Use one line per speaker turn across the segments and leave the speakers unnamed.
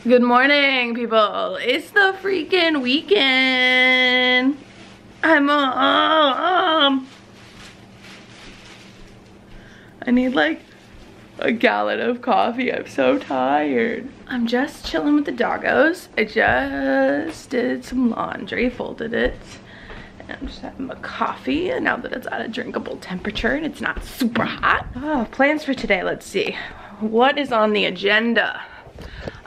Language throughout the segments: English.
Good morning, people. It's the freaking weekend. I need like a gallon of coffee. I'm so tired. I'm just chilling with the doggos. I just did some laundry, folded it. And I'm just having a coffee, and now that it's at a drinkable temperature and it's not super hot. Oh, plans for today, let's see. What is on the agenda?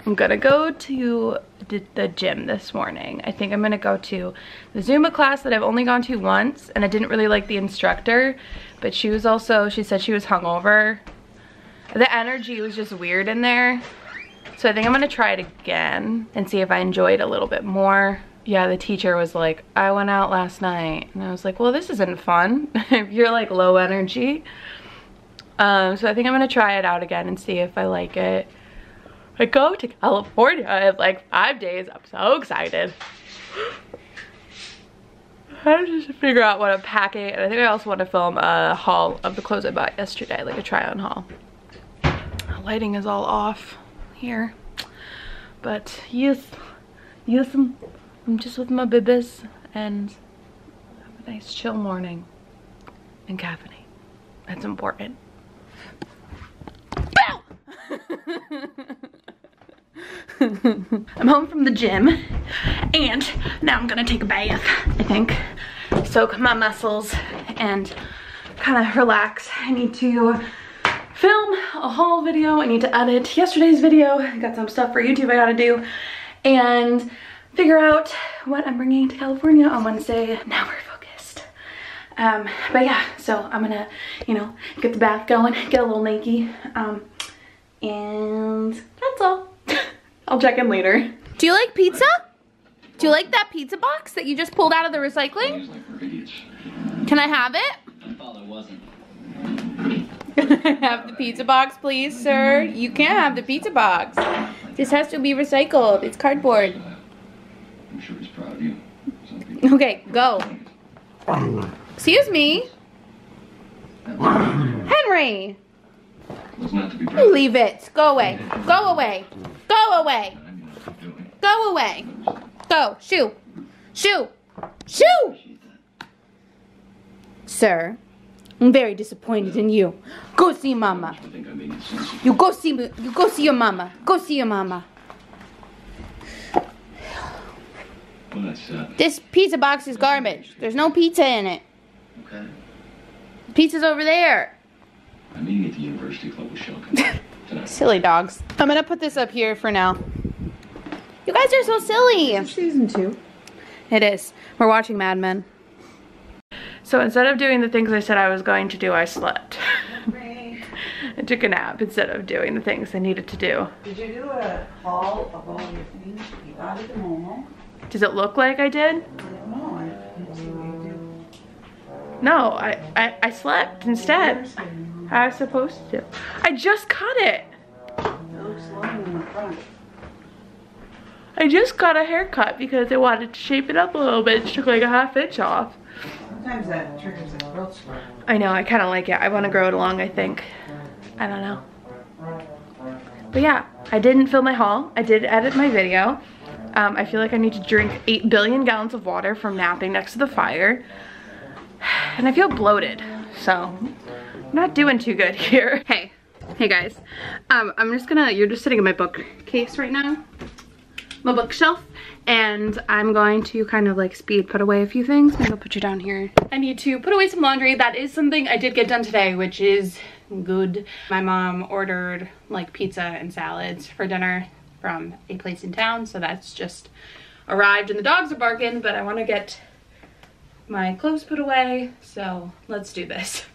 I'm gonna go to the gym this morning. I think I'm gonna go to the Zumba class that I've only gone to once, and I didn't really like the instructor, but she said she was hungover. The energy was just weird in there. So I think I'm gonna try it again and see if I enjoy it a little bit more. Yeah, the teacher was like, I went out last night. And I was like, well, this isn't fun if you're like low energy. So I think I'm gonna try it out again and see if I like it. I go to California in like 5 days. I'm so excited. I just figure out what I'm packing, and I think I also want to film a haul of the clothes I bought yesterday, like a try-on haul. The lighting is all off here, but yes, I'm just with my bibis and have a nice chill morning and caffeine. That's important. I'm home from the gym, and now I'm gonna take a bath, I think. Soak my muscles and kind of relax. I need to film a haul video. I need to edit yesterday's video. I got some stuff for YouTube I gotta do, and figure out what I'm bringing to California on Wednesday. Now we're focused. But yeah, so I'm gonna, get the bath going, get a little naked, and that's all. I'll check in later.
Do you like pizza? Do you like that pizza box that you just pulled out of the recycling? Can I have it?
I thought it wasn't.
Can I have the pizza box, please, sir? You can't have the pizza box. This has to be recycled. It's cardboard.
I'm sure he's proud of you.
Okay, go. Excuse me. Henry! Leave it. Go away. Go away. Go away. Go away. Go. Shoo. Shoo. Shoo! Sir, I'm very disappointed in you. Go see Mama. You go see your mama. Go see your mama. This pizza box is garbage. There's no pizza in it.
Okay.
Pizza's over there.
I'm meeting at the University Club with Shelton tonight.
Silly dogs. I'm gonna put this up here for now. You guys are so silly.
It's season 2.
It is. We're watching Mad Men.
So instead of doing the things I said I was going to do, I slept. I took a nap instead of doing the things I needed to do.
Did you do a haul of all your things you got at the moment?
Does it look like I did?
I don't know. I didn't see you do.
No, I slept instead. I was supposed to. I just cut it.
It looks long in the front.
I just got a haircut because I wanted to shape it up a little bit. It took like a ½ inch off.
Sometimes that triggers a growth spurt.
I know, I kind of like it. I want to grow it along, I think. I don't know. But yeah, I didn't film my haul. I did edit my video. I feel like I need to drink 8 billion gallons of water from napping next to the fire. And I feel bloated, so I'm not doing too good here. Hey guys. You're just sitting in my bookcase right now. My bookshelf. And I'm going to kind of like speed put away a few things. Maybe I'll put you down here. I need to put away some laundry. That is something I did get done today, which is good. My mom ordered like pizza and salads for dinner from a place in town. So that's just arrived and the dogs are barking, but I want to get my clothes put away. So let's do this.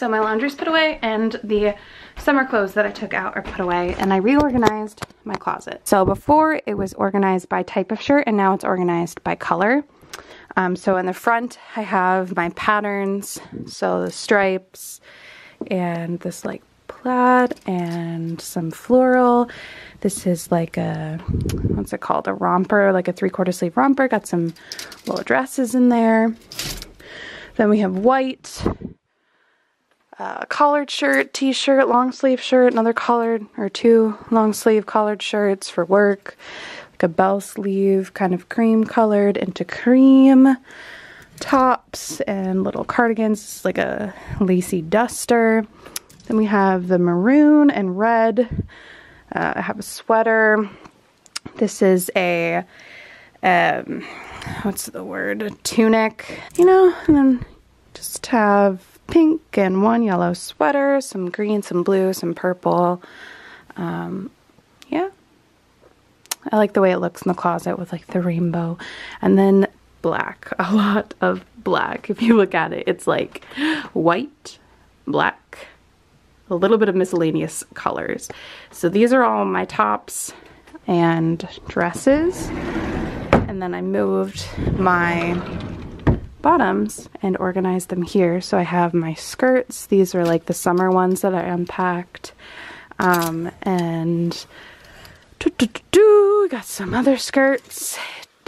So my laundry's put away and the summer clothes that I took out are put away, and I reorganized my closet. So before it was organized by type of shirt and now it's organized by color. So in the front I have my patterns, so the stripes and this like plaid and some floral. This is like a, what's it called, a romper, like a 3/4 sleeve romper. Got some little dresses in there. Then we have white, collared shirt, t-shirt, long sleeve shirt, another collared, or 2 long sleeve collared shirts for work, like a bell sleeve, kind of cream colored into cream, tops and little cardigans. This is like a lacy duster. Then we have the maroon and red. I have a sweater. This is a, what's the word, a tunic, you know, and then just have pink and 1 yellow sweater, some green, some blue, some purple. Yeah, I like the way it looks in the closet with like the rainbow. And then black, a lot of black. If you look at it, it's like white, black, a little bit of miscellaneous colors. So these are all my tops and dresses. And then I moved my bottoms and organized them here. So I have my skirts. These are like the summer ones that I unpacked. And got some other skirts.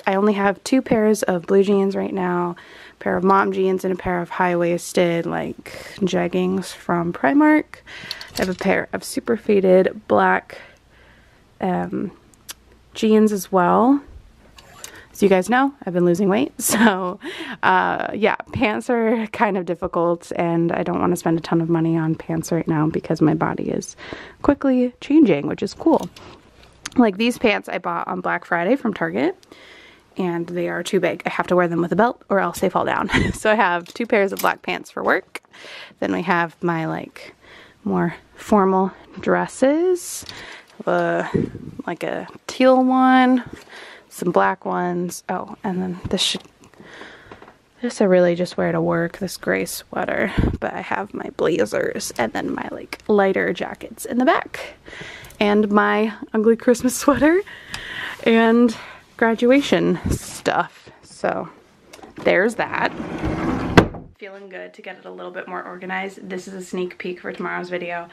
I only have 2 pairs of blue jeans right now, a pair of mom jeans and a pair of high-waisted like jeggings from Primark. I have a pair of super faded black jeans as well. As you guys know, I've been losing weight, so yeah, pants are kind of difficult, and I don't want to spend a ton of money on pants right now because my body is quickly changing, which is cool. Like these pants I bought on Black Friday from Target, and they are too big. I have to wear them with a belt or else they fall down. So I have 2 pairs of black pants for work. Then we have my like more formal dresses, like a teal one, some black ones. Oh, and then this I really just wear to work, this gray sweater. But I have my blazers and then my like lighter jackets in the back. And my ugly Christmas sweater and graduation stuff. So there's that. Feeling good to get it a little bit more organized. This is a sneak peek for tomorrow's video.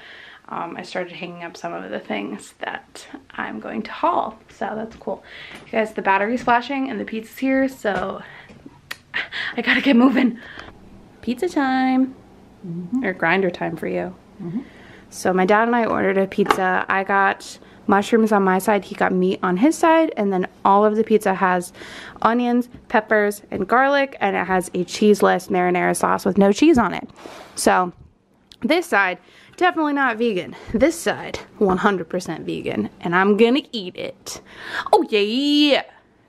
I started hanging up some of the things that I'm going to haul, so that's cool. You guys, the battery's flashing and the pizza's here, so I gotta get moving. Pizza time, or grinder time for you. So my dad and I ordered a pizza. I got mushrooms on my side, he got meat on his side, and then all of the pizza has onions, peppers, and garlic, and it has a cheeseless marinara sauce with no cheese on it. So this side, definitely not vegan. This side, 100% vegan, and I'm gonna eat it. Oh yeah!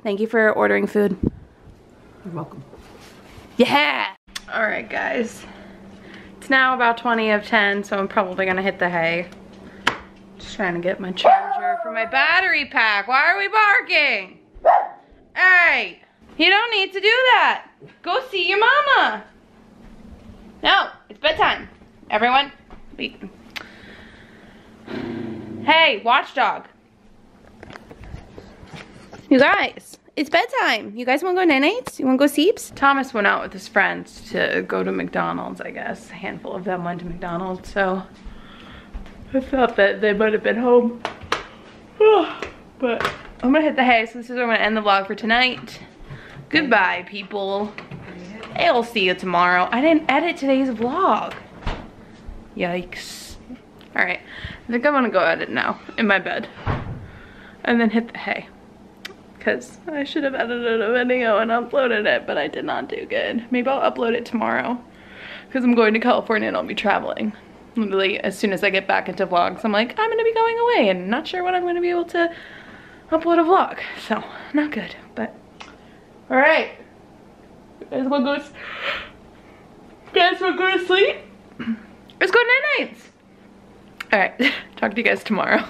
Thank you for ordering food.
You're welcome.
Yeah! Alright guys, it's now about 20 of 10, so I'm probably gonna hit the hay. Just trying to get my charger for my battery pack. Why are we barking? Hey, you don't need to do that. Go see your mama. No, it's bedtime. Everyone, wait. Hey, watchdog. You guys, it's bedtime. You guys want to go night-nights? You want to go seeps? Thomas went out with his friends to go to McDonald's, I guess. A handful of them went to McDonald's, so I thought that they might have been home. But I'm gonna hit the hay, so this is where I'm gonna end the vlog for tonight. Goodbye, people. I'll see you tomorrow. I didn't edit today's vlog. Yikes. Alright, I think I'm gonna go edit now in my bed. And then hit the hay. Because I should have edited a video and uploaded it, but I did not do good. Maybe I'll upload it tomorrow. Because I'm going to California and I'll be traveling. Literally, as soon as I get back into vlogs, I'm like, I'm gonna be going away and not sure when I'm gonna be able to upload a vlog. So, not good, but alright. You guys wanna go to sleep? Let's go night-nights. Alright, talk to you guys tomorrow.